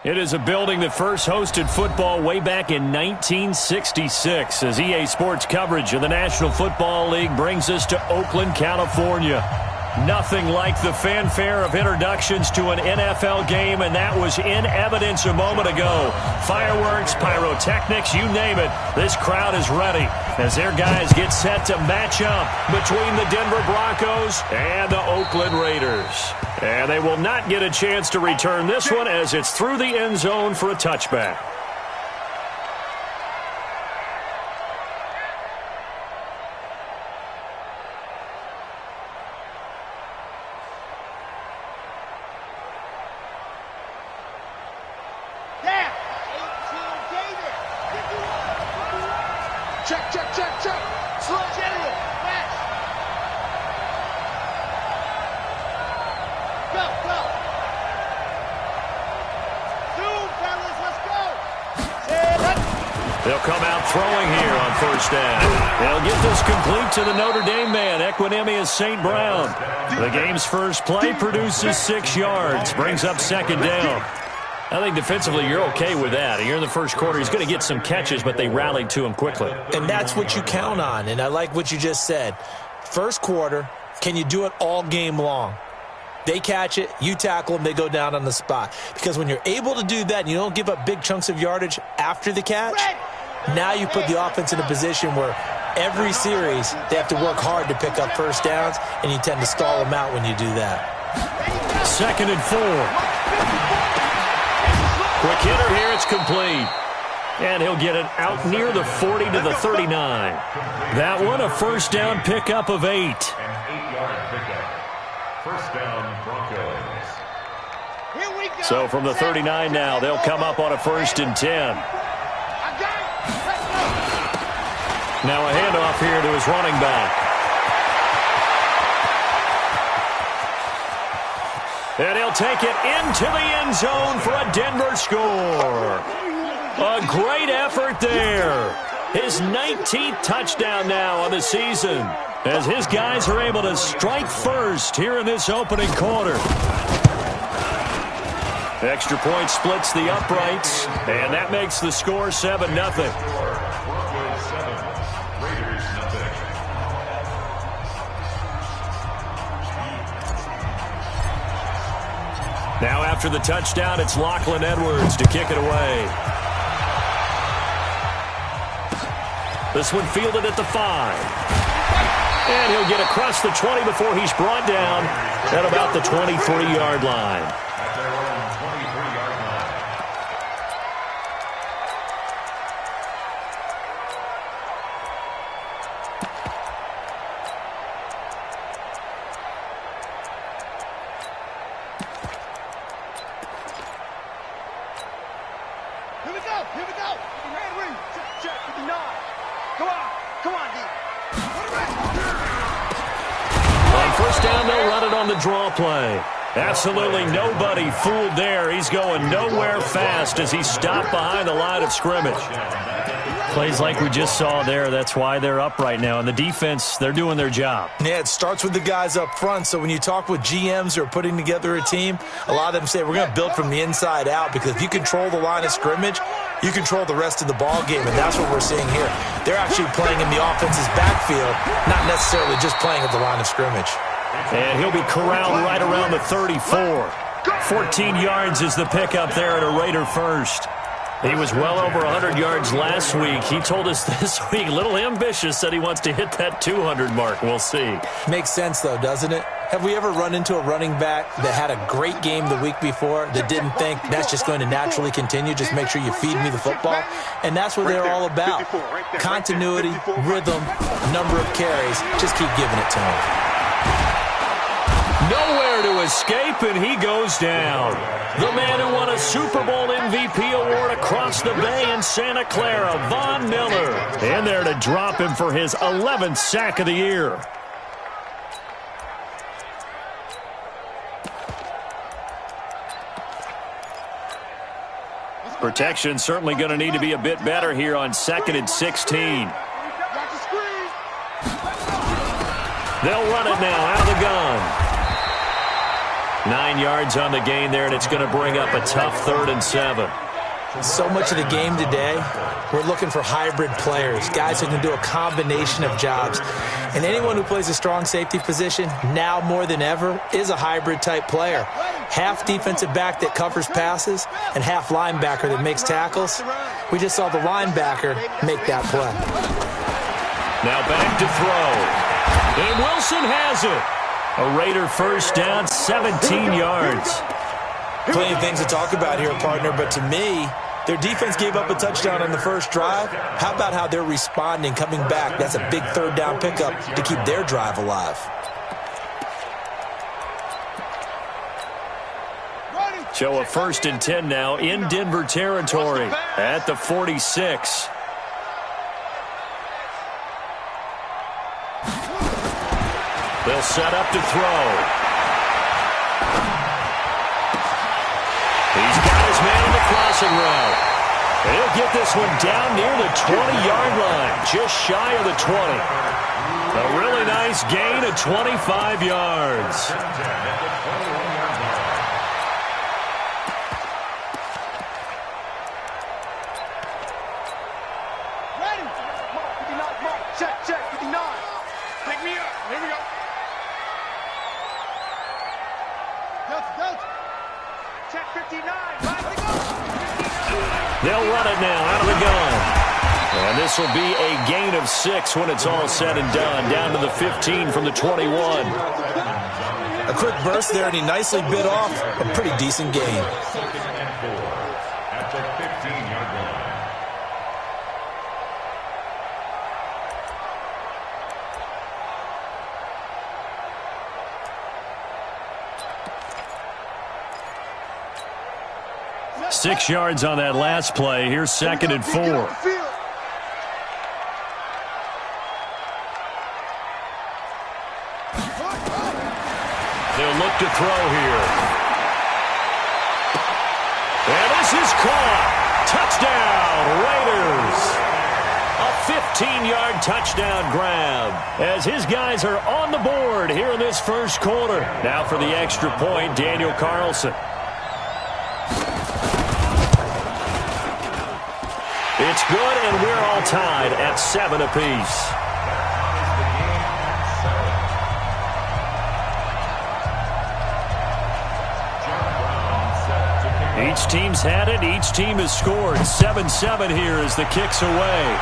It is a building that first hosted football way back in 1966 as EA Sports coverage of the National Football League brings us to Oakland, California. Nothing like the fanfare of introductions to an NFL game, and that was in evidence a moment ago. Fireworks, pyrotechnics, you name it. This crowd is ready as their guys get set to match up between the Denver Broncos and the Oakland Raiders. And they will not get a chance to return this one as it's through the end zone for a touchback. They'll come out throwing here on first down. They'll get this complete to the Notre Dame man, Equinemius St. Brown. The game's first play produces 6 yards, brings up second down. I think defensively you're okay with that. You're in the first quarter. He's going to get some catches, but they rallied to him quickly. And that's what you count on, and I like what you just said. First quarter, can you do it all game long? They catch it, you tackle them, they go down on the spot. Because when you're able to do that and you don't give up big chunks of yardage after the catch, now you put the offense in a position where every series they have to work hard to pick up first downs, and you tend to stall them out when you do that. 2nd and 4. Quick hitter here, it's complete. And he'll get it out near the 40 to the 39. That one, a first down pickup of 8. An 8-yard pickup. First down, Broncos. So from the 39 now, they'll come up on a 1st and 10. Now a handoff here to his running back. And he'll take it into the end zone for a Denver score. A great effort there. His 19th touchdown now on the season as his guys are able to strike first here in this opening quarter. Extra point splits the uprights, and that makes the score 7-0. Now after the touchdown, it's Lachlan Edwards to kick it away. This one fielded at the 5. And he'll get across the 20 before he's brought down at about the 23-yard line. Draw play. Absolutely nobody fooled there. He's going nowhere fast as he stopped behind the line of scrimmage. Plays like we just saw there. That's why they're up right now. And the defense, they're doing their job. Yeah, it starts with the guys up front. So when you talk with GMs who are putting together a team, a lot of them say we're going to build from the inside out, because if you control the line of scrimmage, you control the rest of the ball game, and that's what we're seeing here. They're actually playing in the offense's backfield, not necessarily just playing at the line of scrimmage. And he'll be corralled right around the 34. 14 yards is the pickup there at a Raider first. He was well over 100 yards last week. He told us this week, a little ambitious, said he wants to hit that 200 mark. We'll see. Makes sense, though, doesn't it? Have we ever run into a running back that had a great game the week before that didn't think that's just going to naturally continue? Just make sure you feed me the football. And that's what they're all about. Continuity, rhythm, number of carries. Just keep giving it to him. Nowhere to escape, and he goes down. The man who won a Super Bowl MVP award across the bay in Santa Clara, Von Miller. In there to drop him for his 11th sack of the year. Protection certainly going to need to be a bit better here on 2nd and 16. They'll run it now out of the gun. 9 yards on the gain there, and it's going to bring up a tough 3rd and 7. So much of the game today, we're looking for hybrid players, guys who can do a combination of jobs. And anyone who plays a strong safety position, now more than ever, is a hybrid-type player. Half defensive back that covers passes and half linebacker that makes tackles. We just saw the linebacker make that play. Now back to throw. And Wilson has it. A Raider first down, 17 yards. Plenty of things to talk about here, partner, but to me, their defense gave up a touchdown on the first drive. How about how they're responding, coming back? That's a big 3rd down pickup to keep their drive alive. So a 1st and 10 now in Denver territory at the 46. They'll set up to throw. He's got his man on the crossing route. He'll get this one down near the 20-yard line, just shy of the 20. A really nice gain of 25 yards. Ready? Mark, 59, Mark. Check, 59. Pick me up. Here we go. Go. Check 59. Right, go. 59. They'll run it now out of the gun. And this will be a gain of 6 when it's all said and done. Down to the 15 from the 21. A quick burst there, and he nicely bit off a pretty decent gain. At the 15-yard line. Six yards on that last play. Here's 2nd and 4. They'll look to throw here. And this is caught. Touchdown, Raiders. A 15-yard touchdown grab as his guys are on the board here in this first quarter. Now for the extra point, Daniel Carlson. It's good, and we're all tied at 7 apiece. Each team's had it. Each team has scored. 7-7 here as the kick's away.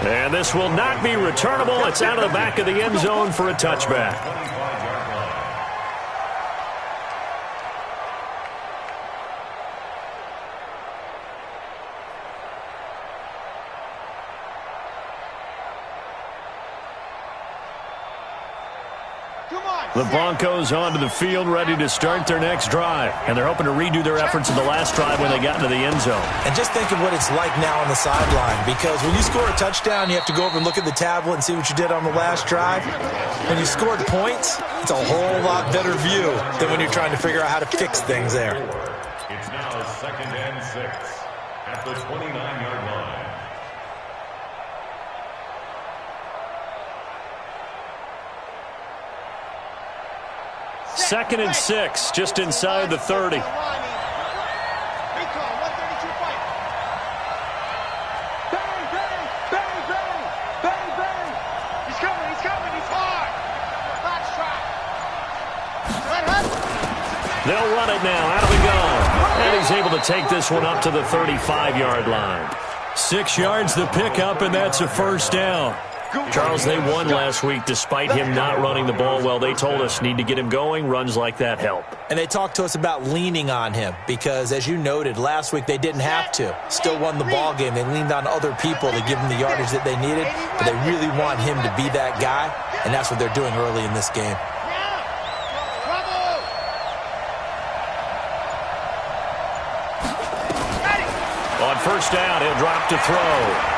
And this will not be returnable. It's out of the back of the end zone for a touchback. The Broncos onto the field, ready to start their next drive. And they're hoping to redo their efforts in the last drive when they got into the end zone. And just think of what it's like now on the sideline, because when you score a touchdown, you have to go over and look at the tablet and see what you did on the last drive. When you scored points, it's a whole lot better view than when you're trying to figure out how to fix things there. It's now 2nd and 6 at the 29-yard line. Second and 6, just inside the 30. They'll run it now out of the gun. And he's able to take this one up to the 35-yard line. 6 yards the pickup, and that's a first down. Charles, they won last week despite him not running the ball well. They told us need to get him going. Runs like that help. And they talked to us about leaning on him because, as you noted, last week they didn't have to. Still won the ball game. They leaned on other people to give them the yardage that they needed, but they really want him to be that guy, and that's what they're doing early in this game. On first down, he'll drop to throw.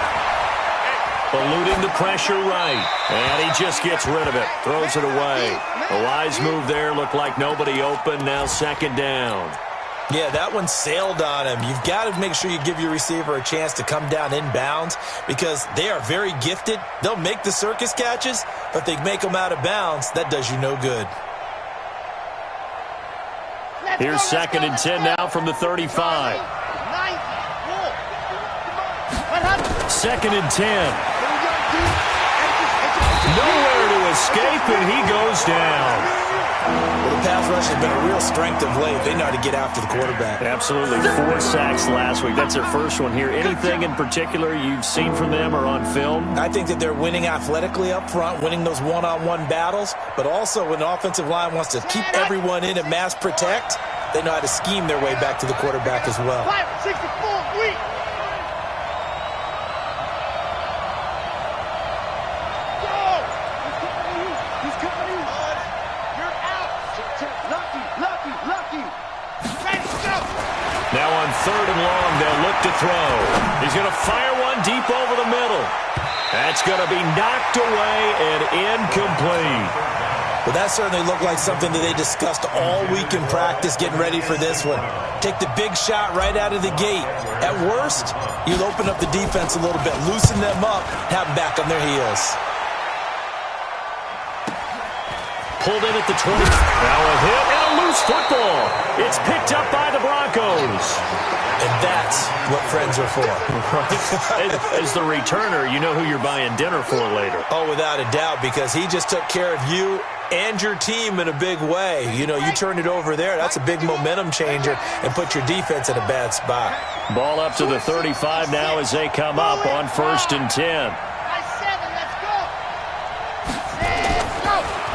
Eluding the pressure right. And he just gets rid of it. Throws it away. A wise move there. Looked like nobody open. Now 2nd down. Yeah, that one sailed on him. You've got to make sure you give your receiver a chance to come down inbounds because they are very gifted. They'll make the circus catches, but they make them out of bounds. That does you no good. Here's 2nd and 10 now from the 35. 2nd and 10. Nowhere to escape, and he goes down. Well, the pass rush has been a real strength of late. They know how to get after the quarterback. Absolutely. 4 sacks last week. That's their first one here. Anything in particular you've seen from them or on film? I think that they're winning athletically up front, winning those one-on-one battles, but also when the offensive line wants to keep everyone in and mass protect, they know how to scheme their way back to the quarterback as well. 564, weak. Now on 3rd and long, they'll look to throw. He's going to fire one deep over the middle. That's going to be knocked away and incomplete. Well, that certainly looked like something that they discussed all week in practice getting ready for this one. Take the big shot right out of the gate. At worst, you'll open up the defense a little bit, loosen them up, have them back on their heels. Pulled in at the 20. Now a hit and a loose football. It's picked up by the Broncos. And that's what friends are for. As the returner, you know who you're buying dinner for later. Oh, without a doubt, because he just took care of you and your team in a big way. You know, you turned it over there. That's a big momentum changer and put your defense in a bad spot. Ball up to the 35 now as they come up on 1st and 10.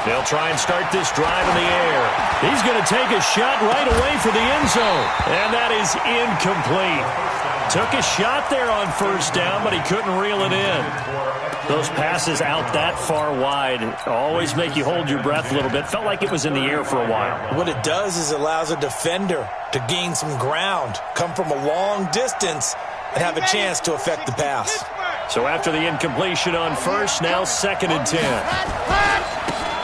They'll try and start this drive in the air. He's going to take a shot right away for the end zone. And that is incomplete. Took a shot there on 1st down, but he couldn't reel it in. Those passes out that far wide always make you hold your breath a little bit. Felt like it was in the air for a while. What it does is it allows a defender to gain some ground, come from a long distance, and have a chance to affect the pass. So after the incompletion on 1st, now 2nd and 10.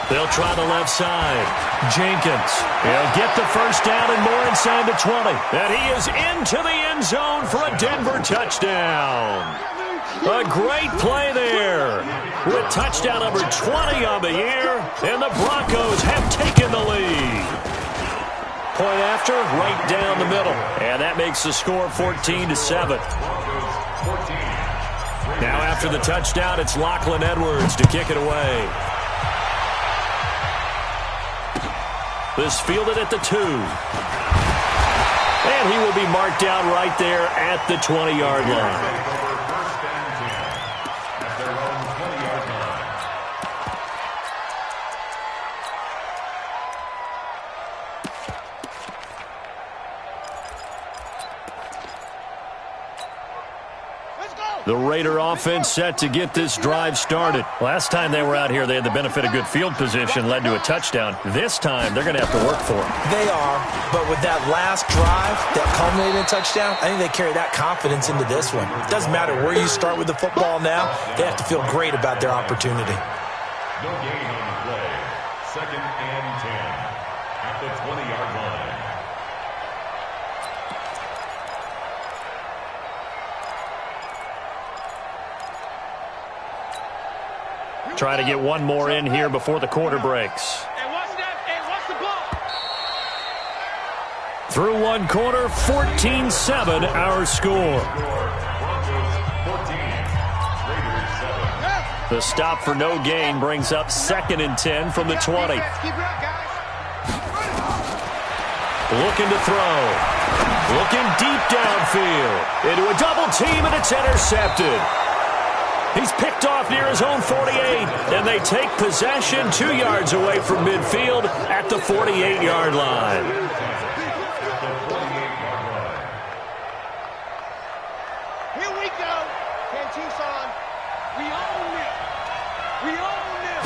They'll try the left side. Jenkins. He'll get the 1st down and more inside the 20. And he is into the end zone for a Denver touchdown. A great play there. With touchdown number 20 on the year. And the Broncos have taken the lead. Point after, right down the middle. And that makes the score 14-7. Now after the touchdown, it's Lachlan Edwards to kick it away. This fielded at the 2. And he will be marked down right there at the 20-yard line. The Raider offense set to get this drive started. Last time they were out here, they had the benefit of good field position, led to a touchdown. This time, they're going to have to work for it. They are, but with that last drive that culminated in a touchdown, I think they carry that confidence into this one. It doesn't matter where you start with the football now. They have to feel great about their opportunity. No gain on the play. 2nd and 10 at the 20-yard line. Try to get one more in here before the quarter breaks. Through one quarter, 14-7 our score. The stop for no gain brings up 2nd and 10 from the 20. Looking to throw. Looking deep downfield. Into a double team, and it's intercepted. He's picked off near his own 48, and they take possession 2 yards away from midfield at the 48-yard line. Here we go. Can Tucson? We own it. We own this.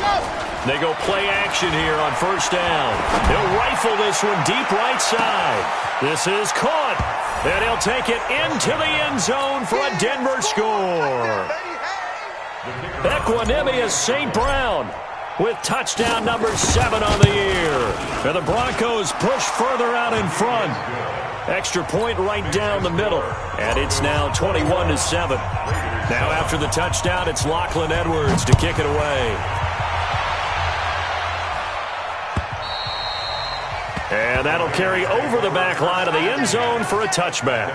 Go. They go play action here on 1st down. They'll rifle this one deep right side. This is caught. And he'll take it into the end zone for a Denver score. Equanimous St. Brown. with touchdown number 7 on the year. And the Broncos push further out in front. Extra point right down the middle. And it's now 21-7. Now after the touchdown, it's Lachlan Edwards to kick it away. And that'll carry over the back line of the end zone for a touchback.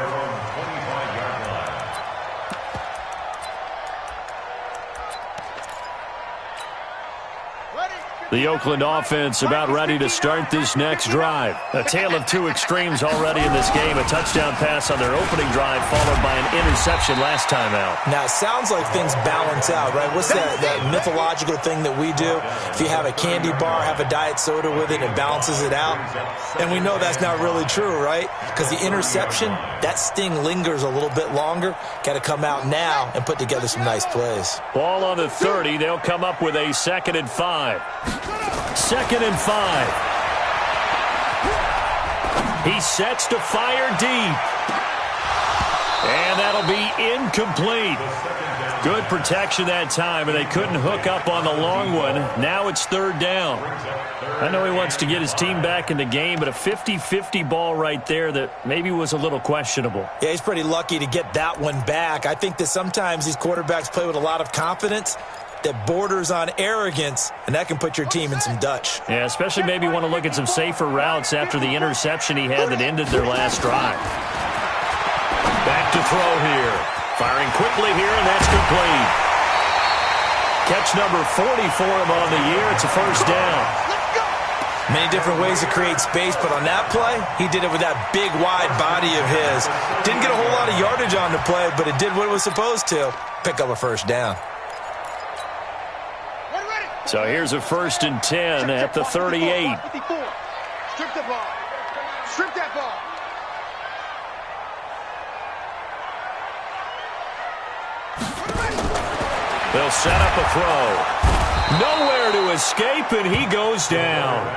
The Oakland offense about ready to start this next drive. A tale of two extremes already in this game. A touchdown pass on their opening drive followed by an interception last time out. Now, it sounds like things balance out, right? What's that mythological thing that we do? If you have a candy bar, have a diet soda with it, it balances it out. And we know that's not really true, right? Because the interception, that sting lingers a little bit longer. Got to come out now and put together some nice plays. Ball on the 30. They'll come up with a 2nd and 5. 2nd and 5. He sets to fire deep. And that'll be incomplete. Good protection that time, and they couldn't hook up on the long one. Now it's 3rd down. I know he wants to get his team back in the game, but a 50-50 ball right there that maybe was a little questionable. Yeah, he's pretty lucky to get that one back. I think that sometimes these quarterbacks play with a lot of confidence that borders on arrogance, and that can put your team in some Dutch. Yeah, especially maybe want to look at some safer routes after the interception he had that ended their last drive. Back to throw here. Firing quickly here, and that's complete. Catch number 40 for him on the year. It's a 1st down. Many different ways to create space, but on that play, he did it with that big, wide body of his. Didn't get a whole lot of yardage on the play, but it did what it was supposed to. Pick up a 1st down. So here's a 1st and 10 at the 38. Strip the ball. Strip that ball. They'll set up a throw. Nowhere to escape, and he goes down.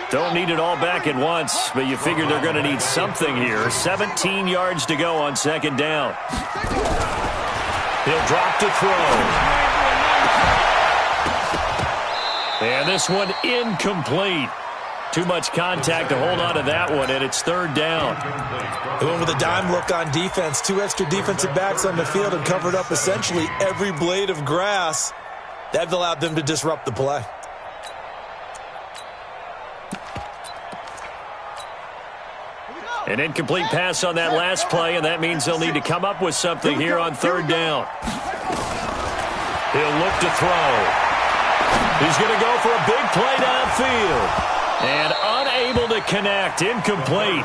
Don't need it all back at once, but you figure they're going to need something here. 17 yards to go on 2nd down. He'll drop to throw. And this one incomplete. Too much contact to hold on to that one, and it's 3rd down. They went with a dime look on defense. 2 extra defensive backs on the field and covered up essentially every blade of grass. That allowed them to disrupt the play. An incomplete pass on that last play, and that means they'll need to come up with something here on 3rd down. He'll look to throw. He's going to go for a big play downfield. And unable to connect. Incomplete.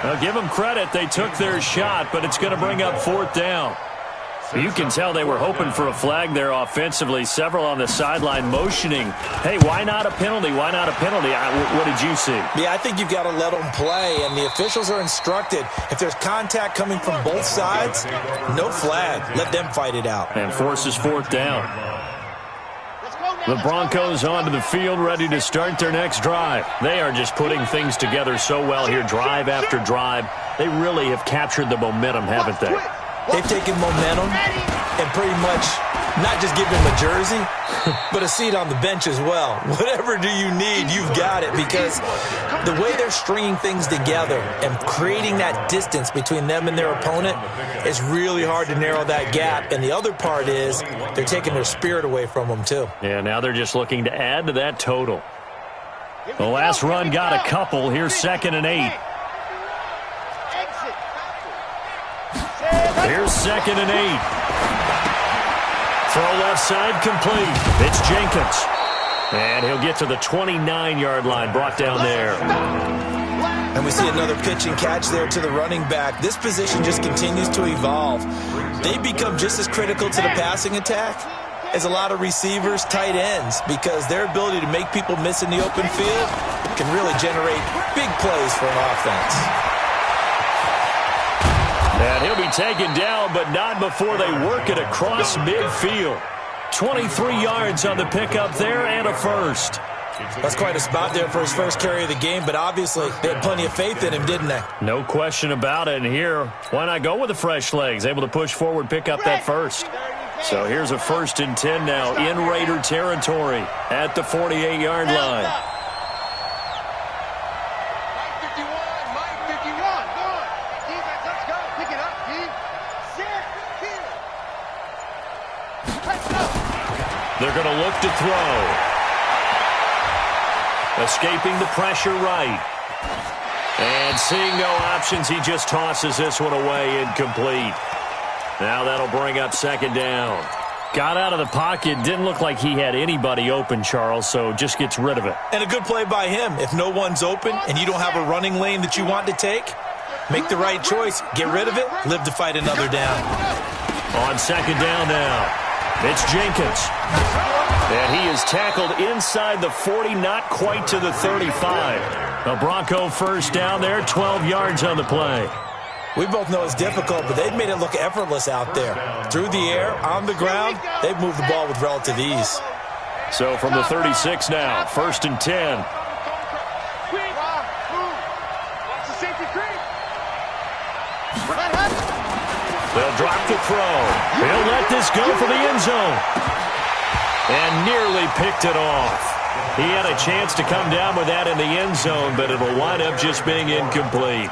Now, give them credit. They took their shot, but it's going to bring up 4th down. You can tell they were hoping for a flag there offensively. Several on the sideline motioning. Hey, why not a penalty? Why not a penalty? What did you see? Yeah, I think you've got to let them play, and the officials are instructed. If there's contact coming from both sides, no flag. Let them fight it out. And forces 4th down. The Broncos onto the field, ready to start their next drive. They are just putting things together so well here, drive after drive. They really have captured the momentum, haven't they? They've taken momentum and pretty much not just give them a jersey, but a seat on the bench as well. Whatever do you need, you've got it, because the way they're stringing things together and creating that distance between them and their opponent is really hard to narrow that gap. And the other part is they're taking their spirit away from them, too. Yeah, now they're just looking to add to that total. The last run got a couple. Here's 2nd and 8. Here's 2nd and 8. Throw left side complete. It's Jenkins. And he'll get to the 29-yard line, brought down there. And we see another pitch and catch there to the running back. This position just continues to evolve. They become just as critical to the passing attack as a lot of receivers, tight ends, because their ability to make people miss in the open field can really generate big plays for an offense. And he'll be taken down, but not before they work it across midfield. 23 yards on the pickup there and a 1st. That's quite a spot there for his first carry of the game, but obviously they had plenty of faith in him, didn't they? No question about it. And here, why not go with the fresh legs? Able to push forward, pick up that 1st. So here's a 1st and 10 now in Raider territory at the 48-yard line. They're going to look to throw. Escaping the pressure right. And seeing no options, he just tosses this one away incomplete. Now that'll bring up 2nd down. Got out of the pocket. Didn't look like he had anybody open, Charles, so just gets rid of it. And a good play by him. If no one's open and you don't have a running lane that you want to take, make the right choice. Get rid of it. Live to fight another down. On 2nd down now, it's Jenkins. And he is tackled inside the 40, not quite to the 35. A Bronco 1st down there, 12 yards on the play. We both know it's difficult, but they've made it look effortless out there. Through the air, on the ground, they've moved the ball with relative ease. So from the 36 now, 1st and 10. They'll drop the throw. He'll let this go for the end zone. And nearly picked it off. He had a chance to come down with that in the end zone, but it'll wind up just being incomplete.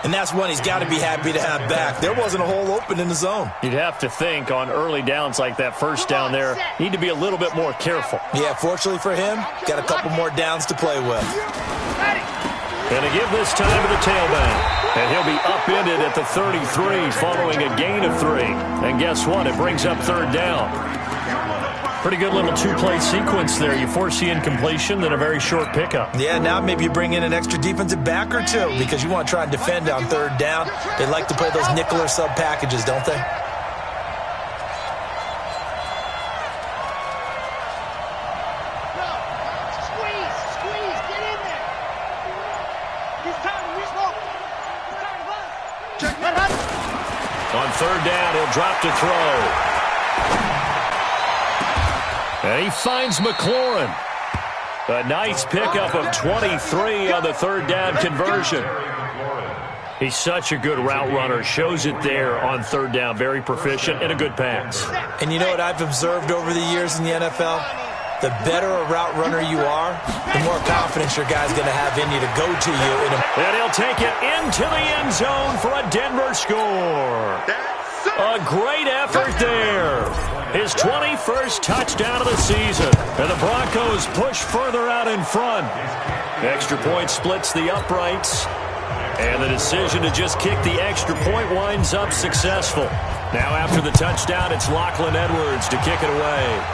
And that's one he's got to be happy to have back. There wasn't a hole open in the zone. You'd have to think on early downs like that 1st down there, need to be a little bit more careful. Yeah, fortunately for him, got a couple more downs to play with. Going to give this time to the tailback. And he'll be upended at the 33 following a gain of 3. And guess what? It brings up 3rd down. Pretty good little 2-play sequence there. You force the incompletion, then a very short pickup. Yeah, now maybe you bring in an extra defensive back or two because you want to try and defend on 3rd down. They like to play those nickel or sub packages, don't they? Squeeze, get in there. It's time to resmoke. It's time to run. On 3rd down, he'll drop to throw. And he finds McLaurin. A nice pickup of 23 on the 3rd down conversion. He's such a good route runner. Shows it there on 3rd down. Very proficient and a good pass. And you know what I've observed over the years in the NFL? The better a route runner you are, the more confidence your guy's going to have in you to go to you. And he'll take it into the end zone for a Denver score. A great effort there. His 21st touchdown of the season. And the Broncos push further out in front. Extra point splits the uprights. And the decision to just kick the extra point winds up successful. Now after the touchdown, it's Lachlan Edwards to kick it away.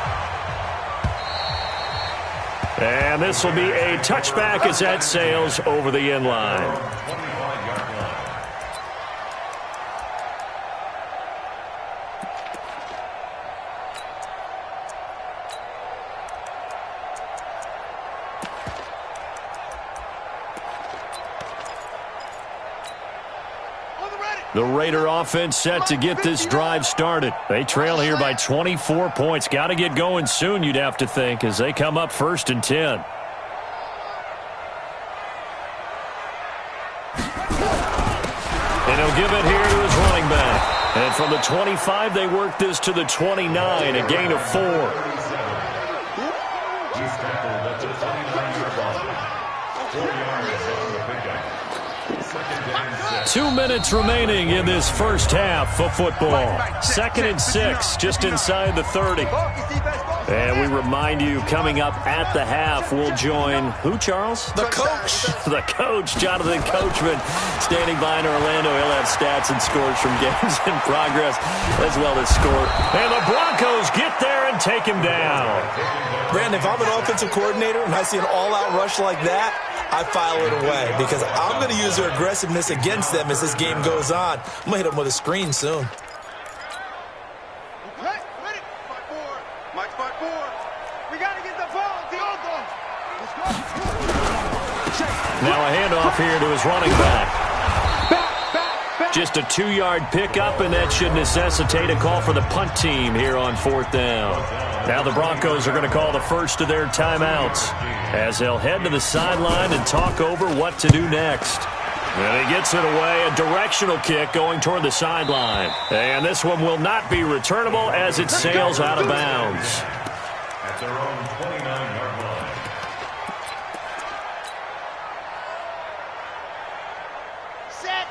And this will be a touchback as that sails over the end line. The Raider offense set to get this drive started. They trail here by 24 points. Got to get going soon, you'd have to think, as they come up 1st and 10. And he'll give it here to his running back. And from the 25, they work this to the 29, a gain of 4. 2 minutes remaining in this first half of football. 2nd and 6, just inside the 30. And we remind you, coming up at the half, we'll join who, Charles? The coach. The coach, Jonathan Coachman, standing by in Orlando. He'll have stats and scores from games in progress, as well as score. And the Broncos get there and take him down. Brandon, if I'm an offensive coordinator and I see an all-out rush like that, I file it away because I'm going to use their aggressiveness against them as this game goes on. I'm going to hit them with a screen soon. Now a handoff here to his running back. Just a 2-yard pickup, and that should necessitate a call for the punt team here on 4th down. Now the Broncos are going to call the first of their timeouts as they'll head to the sideline and talk over what to do next. And he gets it away, a directional kick going toward the sideline. And this one will not be returnable as it sails out of bounds. At their own 29-yard line.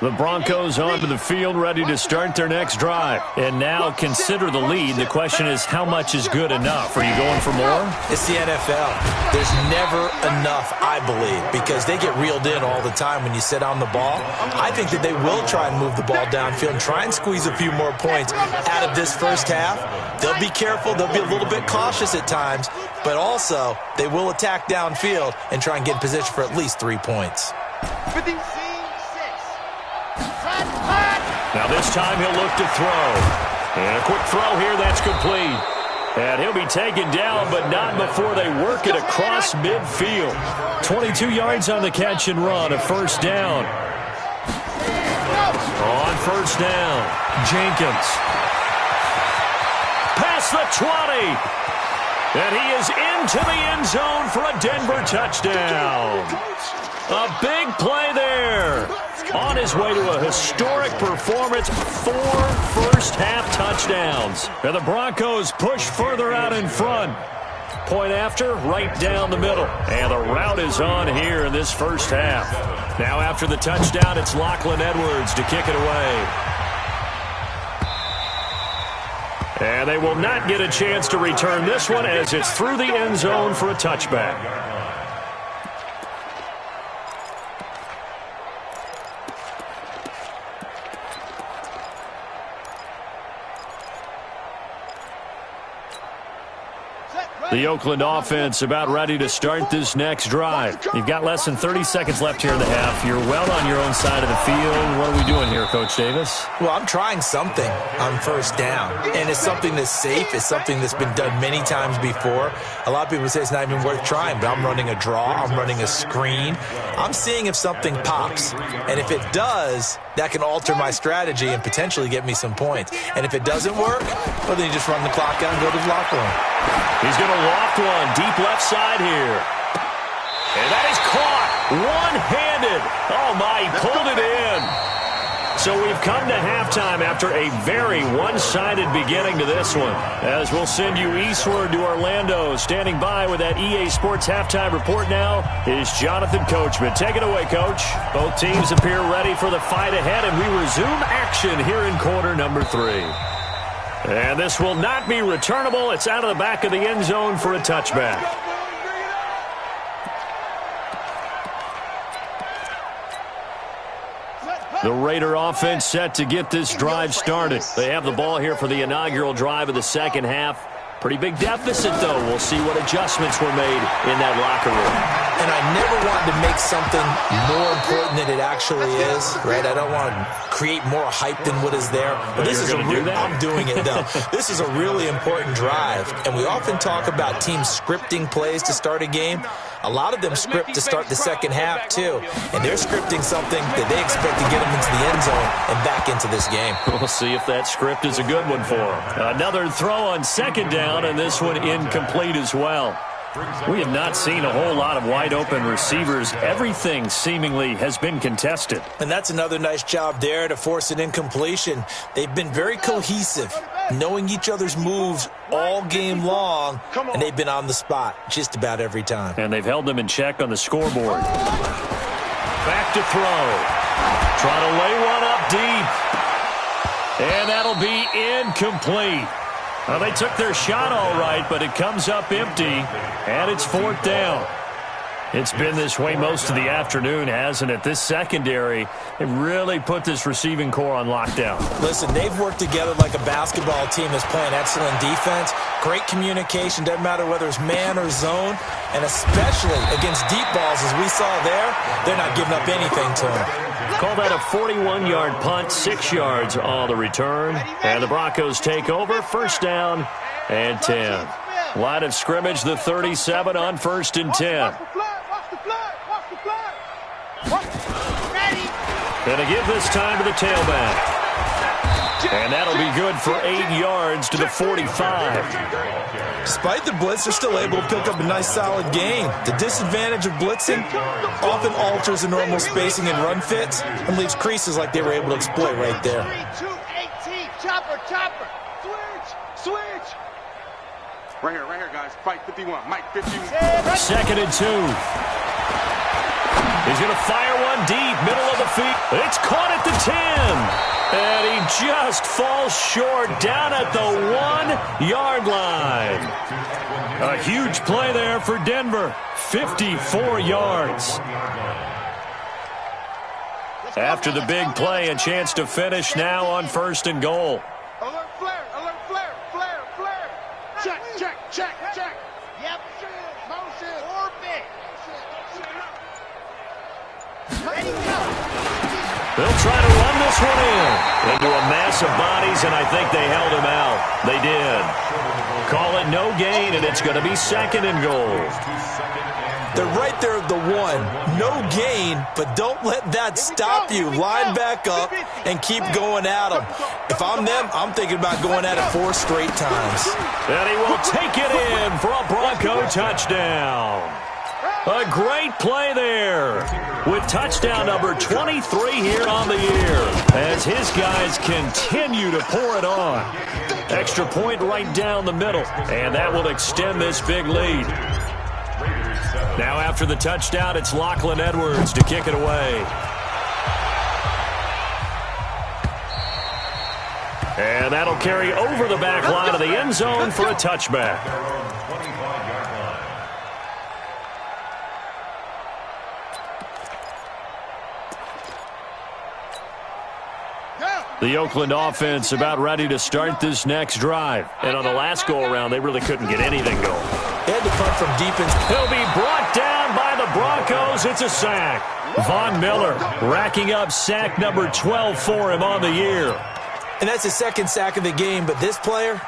The Broncos onto the field, ready to start their next drive. And now consider the lead. The question is, how much is good enough? Are you going for more? It's the NFL. There's never enough, I believe, because they get reeled in all the time when you sit on the ball. I think that they will try and move the ball downfield and try and squeeze a few more points out of this first half. They'll be careful. They'll be a little bit cautious at times, but also they will attack downfield and try and get in position for at least 3 points. Now this time he'll look to throw. And a quick throw here, that's complete. And he'll be taken down, but not before they work it across midfield. 22 yards on the catch and run, a first down. On first down, Jenkins. Past the 20. And he is into the end zone for a Denver touchdown. A big play there. On his way to a historic performance, 4 first-half touchdowns. And the Broncos push further out in front. Point after, right down the middle. And the route is on here in this first half. Now after the touchdown, it's Lachlan Edwards to kick it away. And they will not get a chance to return this one as it's through the end zone for a touchback. The Oakland offense about ready to start this next drive. You've got less than 30 seconds left here in the half. You're well on your own side of the field. What are we doing here, Coach Davis? Well, I'm trying something on first down, and it's something that's safe. It's something that's been done many times before. A lot of people say it's not even worth trying, but I'm running a draw. I'm running a screen. I'm seeing if something pops, and if it does, that can alter my strategy and potentially get me some points. And if it doesn't work, well, then you just run the clock out and go to the locker room. He's going to loft one deep left side here. And that is caught one-handed. Oh, my, he pulled it in. So we've come to halftime after a very one-sided beginning to this one. As we'll send you eastward to Orlando. Standing by with that EA Sports halftime report now is Jonathan Coachman. Take it away, Coach. Both teams appear ready for the fight ahead, and we resume action here in quarter number 3. And this will not be returnable. It's out of the back of the end zone for a touchback. The Raider offense set to get this drive started. They have the ball here for the inaugural drive of the second half. Pretty big deficit, though. We'll see what adjustments were made in that locker room. And I never wanted to make something more important than it actually is, right? I don't want to create more hype than what is there. But this is a real, I'm doing it, though. This is a really important drive. And we often talk about teams scripting plays to start a game. A lot of them script to start the second half, too. And they're scripting something that they expect to get them into the end zone and back into this game. We'll see if that script is a good one for them. Another throw on second down, and this one incomplete as well. We have not seen a whole lot of wide-open receivers. Everything seemingly has been contested. And that's another nice job there to force an incompletion. They've been very cohesive, knowing each other's moves all game long, and they've been on the spot just about every time. And they've held them in check on the scoreboard. Back to throw. Try to lay one up deep. And that'll be incomplete. Well, they took their shot all right, but it comes up empty, and it's fourth down. It's been this way most of the afternoon, hasn't it? This secondary, it really put this receiving core on lockdown. Listen, they've worked together like a basketball team that's playing excellent defense. Great communication, doesn't matter whether it's man or zone, and especially against deep balls, as we saw there, they're not giving up anything to them. Call that a 41-yard punt, 6 yards on the return. And the Broncos take over, first down and 10. Line of scrimmage, the 37 on first and 10. Going to give this time to the tailback. And that'll be good for 8 yards to the 45. Despite the blitz, they're still able to pick up a nice solid gain. The disadvantage of blitzing often alters the normal spacing and run fits and leaves creases like they were able to exploit right there. 3-2-18, chopper, chopper. Switch. Right here, guys. Fight 51. Mike 51. 2nd and 2. He's going to fire one deep, middle of the field. It's caught at the 10. And he just falls short down at the 1-yard line. A huge play there for Denver. 54 yards. After the big play, a chance to finish now on 1st and goal. Alert flare. Check. Yep. Motion. Orbit. Ready, go. They'll try to run this one into a mass of bodies, and I think they held him out. They did. Call it no gain, and it's going to be 2nd and goal. They're right there at the 1. No gain, but don't let that stop you. Line back up and keep going at them. If I'm them, I'm thinking about going at it 4 straight times. And he will take it in for a Bronco touchdown. A great play there with touchdown number 23 here on the year as his guys continue to pour it on. Extra point right down the middle, and that will extend this big lead. Now after the touchdown, it's Lachlan Edwards to kick it away. And that'll carry over the back line of the end zone for a touchback. The Oakland offense about ready to start this next drive. And on the last go-around, they really couldn't get anything going. They had to punt from deep in. He'll be brought down by the Broncos. It's a sack. Von Miller racking up sack number 12 for him on the year. And that's his 2nd sack of the game. But this player,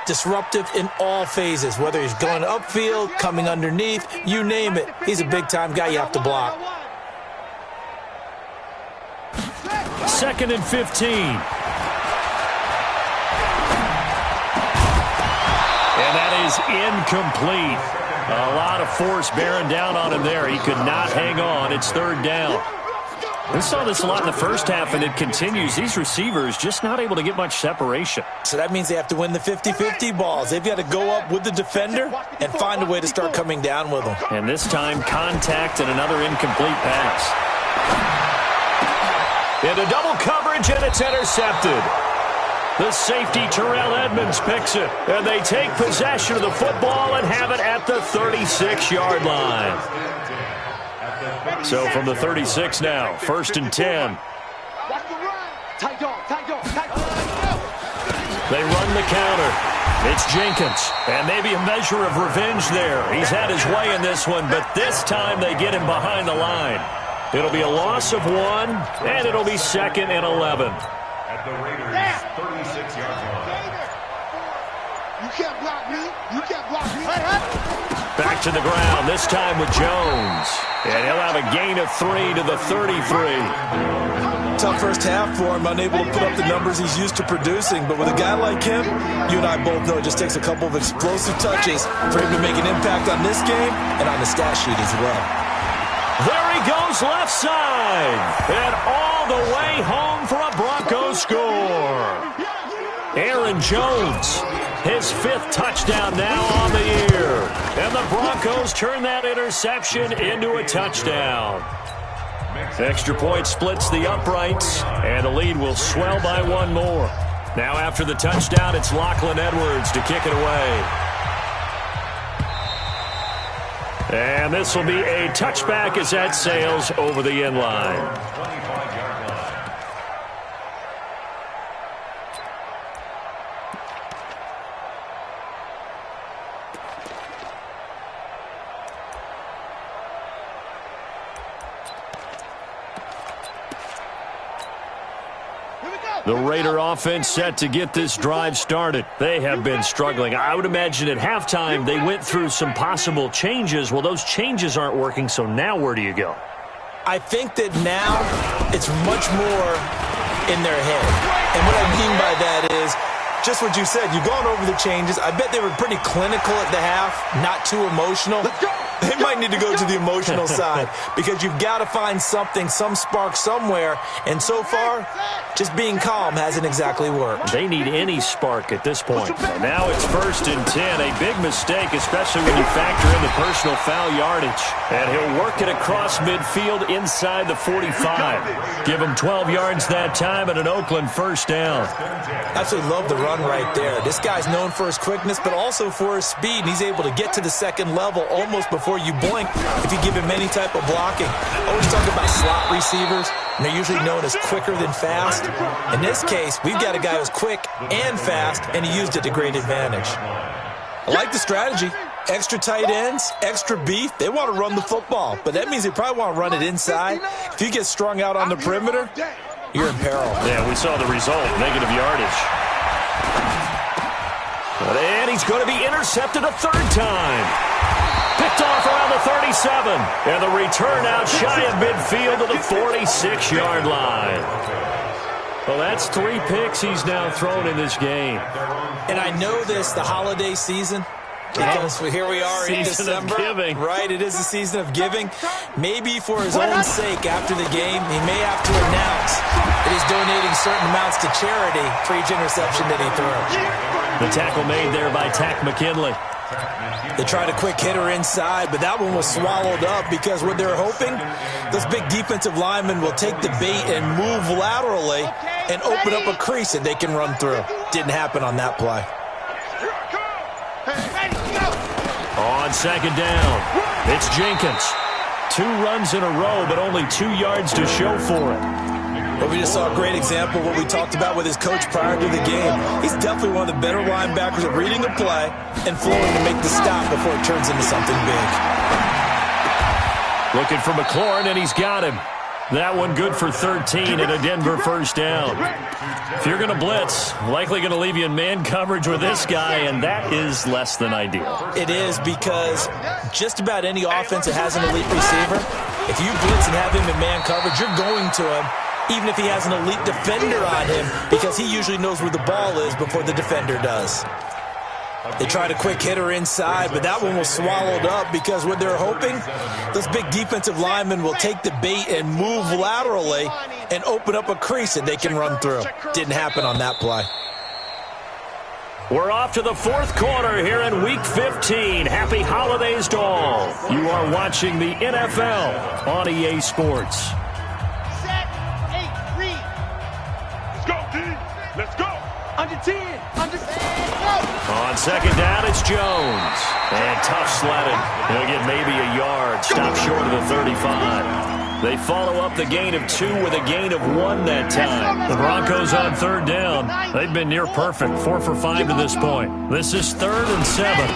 disruptive in all phases. Whether he's going upfield, coming underneath, you name it. He's a big-time guy you have to block. 2nd and 15. And that is incomplete. A lot of force bearing down on him there. He could not hang on. It's 3rd down. We saw this a lot in the first half, and it continues. These receivers just not able to get much separation. So that means they have to win the 50-50 balls. They've got to go up with the defender and find a way to start coming down with them. And this time, contact and another incomplete pass. Into double coverage, and it's intercepted. The safety, Terrell Edmonds, picks it. And they take possession of the football and have it at the 36-yard line. So from the 36 now, 1st and 10. They run the counter. It's Jenkins. And maybe a measure of revenge there. He's had his way in this one, but this time they get him behind the line. It'll be a loss of 1, and it'll be 2nd and 11. At the Raiders' 36-yard line. You can't block me. Back to the ground, this time with Jones. And he'll have a gain of 3 to the 33. Tough first half for him, unable to put up the numbers he's used to producing. But with a guy like him, you and I both know it just takes a couple of explosive touches for him to make an impact on this game and on the stat sheet as well. There he goes left side. And all the way home for a Broncos score. Aaron Jones, his 5th touchdown now on the year. And the Broncos turn that interception into a touchdown. Extra point splits the uprights, and the lead will swell by 1 more. Now after the touchdown, it's Lachlan Edwards to kick it away. And this will be a touchback as that sails over the end line. The Raider offense set to get this drive started. They have been struggling. I would imagine at halftime they went through some possible changes. Well, those changes aren't working, so now where do you go? I think that now it's much more in their head. And what I mean by that is just what you said. You've gone over the changes. I bet they were pretty clinical at the half, not too emotional. They might need to go to the emotional side because you've got to find something, some spark somewhere. And so far, just being calm hasn't exactly worked. They need any spark at this point. Now it's 1st and 10. A big mistake, especially when you factor in the personal foul yardage. And he'll work it across midfield inside the 45. Give him 12 yards that time and an Oakland first down. Absolutely love the run right there. This guy's known for his quickness, but also for his speed. And he's able to get to the second level almost before you blink if you give him any type of blocking. Always talk about slot receivers, and they're usually known as quicker than fast. In this case, we've got a guy who's quick and fast, and he used it to great advantage. I like the strategy. Extra tight ends, extra beef. They want to run the football, but that means they probably want to run it inside. If you get strung out on the perimeter, you're in peril. Yeah, we saw the result, negative yardage. And he's going to be intercepted a third time. Picked off around the 37. And the return out shy of midfield to the 46-yard line. Well, that's 3 picks he's now thrown in this game. And I know this, the holiday season, because here we are in December. Of giving. Right, it is the season of giving. Maybe for his own sake after the game, he may have to announce that he's donating certain amounts to charity for each interception that he throws. The tackle made there by Tack McKinley. They tried a quick hitter inside, but that one was swallowed up because what they're hoping, those big defensive linemen will take the bait and move laterally and open up a crease that they can run through. Didn't happen on that play. On second down, it's Jenkins. 2 runs in a row, but only 2 yards to show for it. But we just saw a great example of what we talked about with his coach prior to the game. He's definitely one of the better linebackers at reading a play and flowing to make the stop before it turns into something big. Looking for McLaurin, and he's got him. That one good for 13 and a Denver first down. If you're going to blitz, likely going to leave you in man coverage with this guy, and that is less than ideal. It is because just about any offense that has an elite receiver, if you blitz and have him in man coverage, you're going to him, even if he has an elite defender on him, because he usually knows where the ball is before the defender does. They tried a quick hitter inside, but that one was swallowed up because what they're hoping, those big defensive linemen will take the bait and move laterally and open up a crease that they can run through. Didn't happen on that play. We're off to the 4th quarter here in Week 15. Happy holidays to all. You are watching the NFL on EA Sports. Under 10. Under 10. Go. On second down, it's Jones. And tough sledding. He'll get maybe a yard. Stop short of the 35. They follow up the gain of 2 with a gain of 1 that time. The Broncos on 3rd down. They've been near perfect. 4 for 5 to this point. This is 3rd and 7.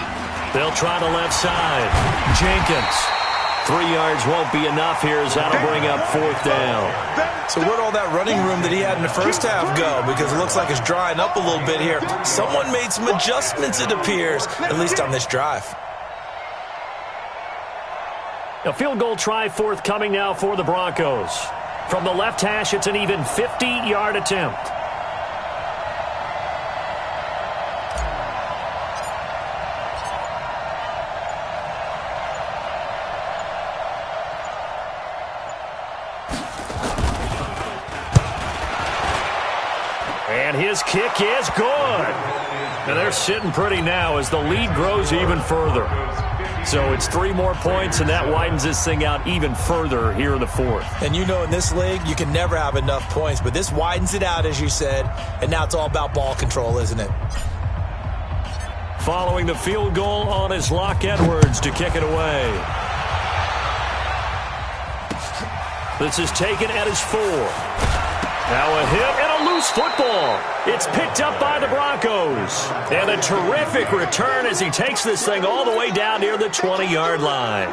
They'll try the left side. Jenkins. 3 yards won't be enough here as that'll bring up 4th down. So where'd all that running room that he had in the first half go? Because it looks like it's drying up a little bit here. Someone made some adjustments, it appears, at least on this drive. A field goal try forthcoming now for the Broncos. From the left hash, it's an even 50-yard attempt. And his kick is good. And they're sitting pretty now as the lead grows even further. So it's 3 more points, and that widens this thing out even further here in the 4th. And you know in this league, you can never have enough points, but this widens it out, as you said, and now it's all about ball control, isn't it? Following the field goal on his Locke Edwards to kick it away. This is taken at his 4. Now a hit and a loose football. It's picked up by the Broncos. And a terrific return as he takes this thing all the way down near the 20-yard line.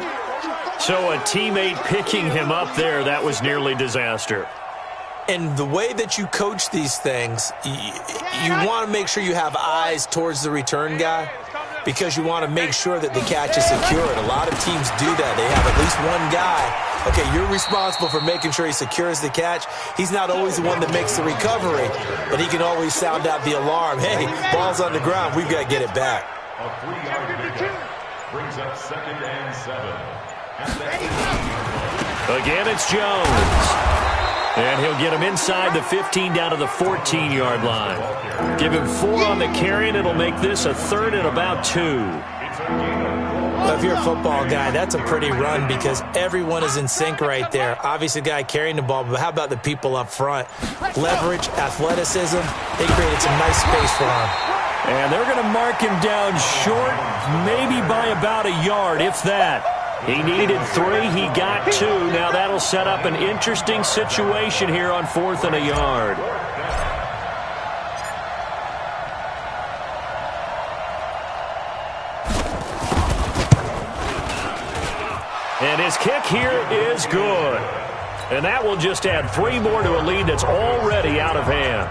So a teammate picking him up there, that was nearly disaster. And the way that you coach these things, you want to make sure you have eyes towards the return guy. because you want to make sure that the catch is secured. A lot of teams do that. They have at least one guy. Okay, you're responsible for making sure he secures the catch. He's not always the one that makes the recovery, but he can always sound out the alarm. Hey, ball's on the ground. We've got to get it back. A 3-yard pickup brings up 2nd and 7. Again, it's Jones. And he'll get him inside the 15 down to the 14-yard line. Give him 4 on the carry, and it'll make this a 3rd and about 2. Well, if you're a football guy, that's a pretty run because everyone is in sync right there. Obviously, the guy carrying the ball, but how about the people up front? Leverage, athleticism, they created some nice space for him. And they're going to mark him down short, maybe by about a yard, if that. He needed 3. He got 2. Now that'll set up an interesting situation here on 4th and a yard. And his kick here is good. And that will just add 3 more to a lead that's already out of hand.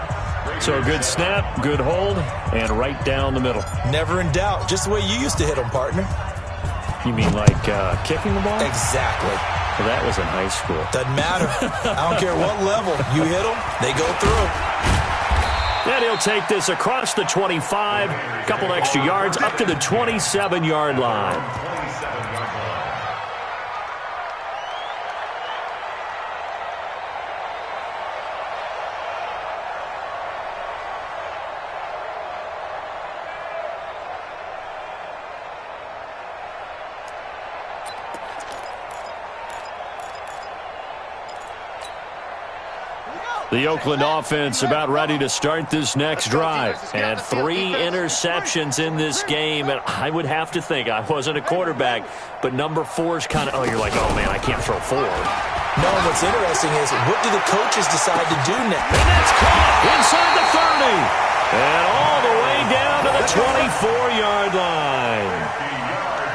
So a good snap, good hold, and right down the middle. Never in doubt. Just the way you used to hit them, partner. You mean like kicking the ball? Exactly. Well, that was in high school. Doesn't matter. I don't care what level. You hit them, they go through. And he'll take this across the 25, a couple extra yards, up to the 27-yard line. The Oakland offense about ready to start this next drive. And 3 interceptions in this game. And I would have to think, I wasn't a quarterback, but number 4 is kind of, you're like, oh, man, I can't throw 4. No, what's interesting is, what do the coaches decide to do next? And that's caught inside the 30. And all the way down to the 24-yard line.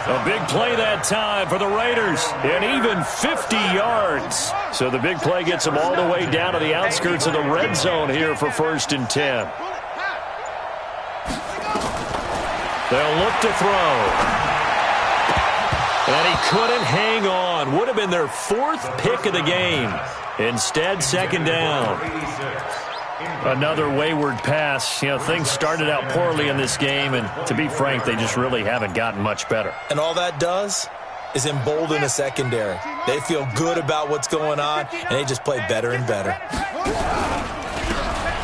A big play that time for the Raiders, and even 50 yards. So the big play gets them all the way down to the outskirts of the red zone here for 1st and 10. They'll look to throw. And he couldn't hang on. Would have been their 4th pick of the game. Instead, 2nd down. Another wayward pass. You know, things started out poorly in this game, and to be frank, they just really haven't gotten much better. And all that does is embolden the secondary. They feel good about what's going on, and they just play better and better.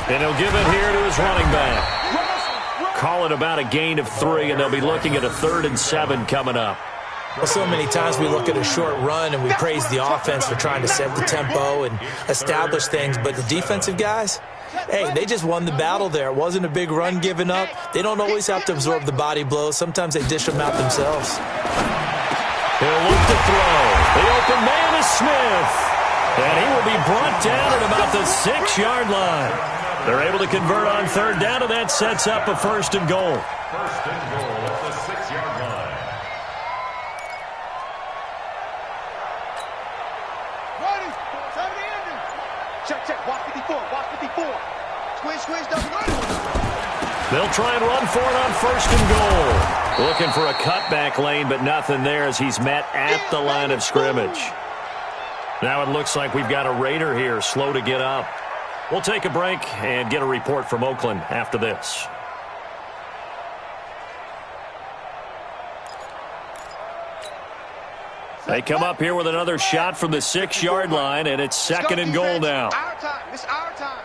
And he'll give it here to his running back. Call it about a gain of 3, and they'll be looking at a 3rd and 7 coming up. Well, so many times we look at a short run and we praise the offense for trying to set the tempo and establish things, but the defensive guys, hey, they just won the battle there. It wasn't a big run given up. They don't always have to absorb the body blows. Sometimes they dish them out themselves. He'll look to throw. The open man is Smith. And he will be brought down at about the 6-yard line. They're able to convert on 3rd down, and that sets up a 1st and goal. 1st and goal at the 6-yard line. Check. Walk 54. Squish, double. They'll try and run for it on 1st and goal. Looking for a cutback lane, but nothing there as he's met at the line of scrimmage. Now it looks like we've got a Raider here, slow to get up. We'll take a break and get a report from Oakland after this. They come up here with another shot from the 6-yard line, and it's 2nd and goal now. It's our time.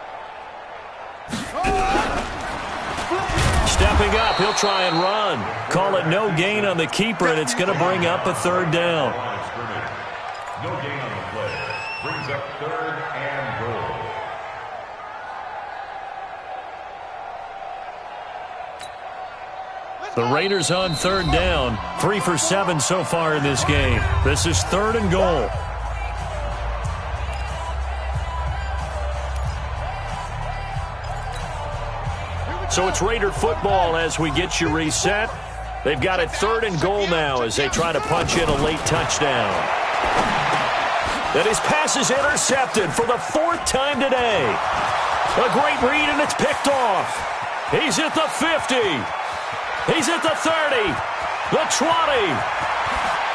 Stepping up, he'll try and run. Call it no gain on the keeper, and it's going to bring up a 3rd down. No gain on the play. Brings up 3rd and goal. The Raiders on 3rd down. 3 for 7 so far in this game. This is 3rd and goal. So it's Raider football as we get you reset. They've got it 3rd and goal now as they try to punch in a late touchdown. And his pass is intercepted for the 4th time today. A great read, and it's picked off. He's at the 50. He's at the 30, the 20.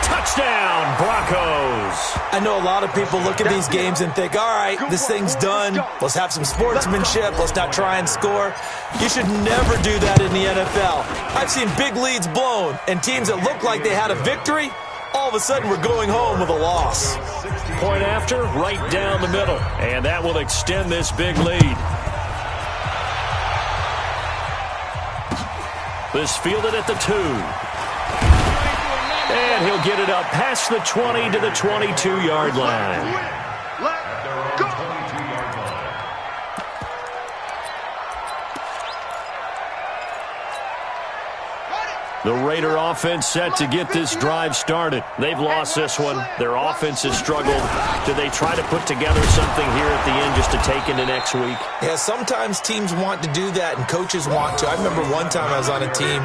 Touchdown, Broncos. I know a lot of people look at these games and think, all right, this thing's done. Let's have some sportsmanship. Let's not try and score. You should never do that in the NFL. I've seen big leads blown and teams that look like they had a victory, all of a sudden we're going home with a loss. Point after, right down the middle. And that will extend this big lead. This fielded at the 2. And he'll get it up past the 20 to the 22-yard line. Let's go. The Raider offense set to get this drive started. They've lost this one. Their offense has struggled. Do they try to put together something here at the end just to take into next week? Yeah, sometimes teams want to do that and coaches want to. I remember one time I was on a team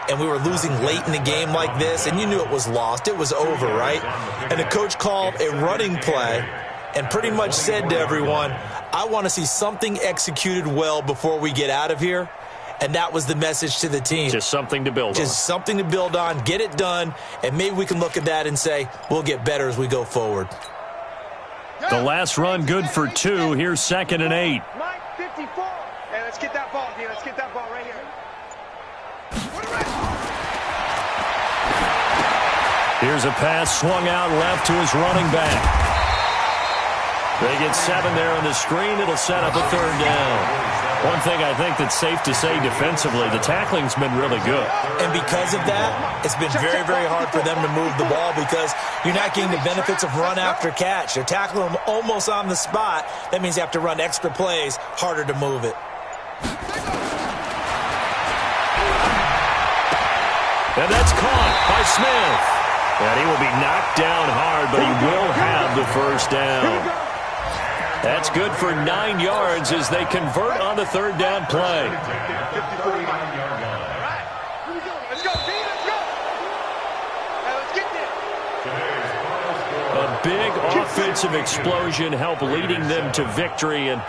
and we were losing late in the game like this, and you knew it was lost. It was over, right? And the coach called a running play and pretty much said to everyone, I want to see something executed well before we get out of here. And that was the message to the team. Just something to build on. Just something to build on, get it done, and maybe we can look at that and say, we'll get better as we go forward. The last run good for 2. Here's 2nd and 8. Mike, 54. Hey, let's get that ball here. Let's get that ball right here. Here's a pass swung out left to his running back. They get 7 there on the screen. It'll set up a 3rd down. One thing I think that's safe to say defensively, the tackling's been really good. And because of that, it's been very, very hard for them to move the ball because you're not getting the benefits of run after catch. They're tackling them almost on the spot. That means you have to run extra plays, harder to move it. And that's caught by Smith. And he will be knocked down hard, but he will have the 1st down. That's good for 9 yards as they convert on the 3rd down play. Let's go, D. Let's go. Now let's get there. A big offensive explosion helped leading them to victory. And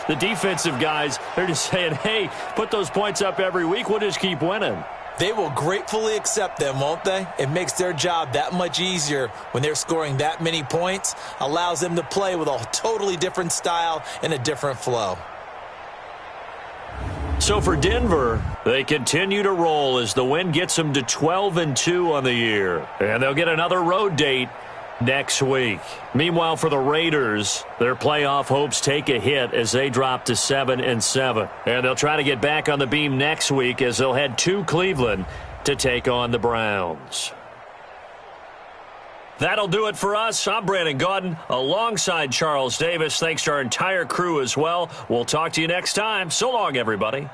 the defensive guys, they're just saying, hey, put those points up every week. We'll just keep winning. They will gratefully accept them, won't they? It makes their job that much easier when they're scoring that many points, allows them to play with a totally different style and a different flow. So for Denver, they continue to roll as the win gets them to 12-2 on the year. And they'll get another road date next week. Meanwhile, for the Raiders, their playoff hopes take a hit as they drop to 7-7. And they'll try to get back on the beam next week as they'll head to Cleveland to take on the Browns. That'll do it for us. I'm Brandon Gaudin alongside Charles Davis. Thanks to our entire crew as well. We'll talk to you next time. So long, everybody.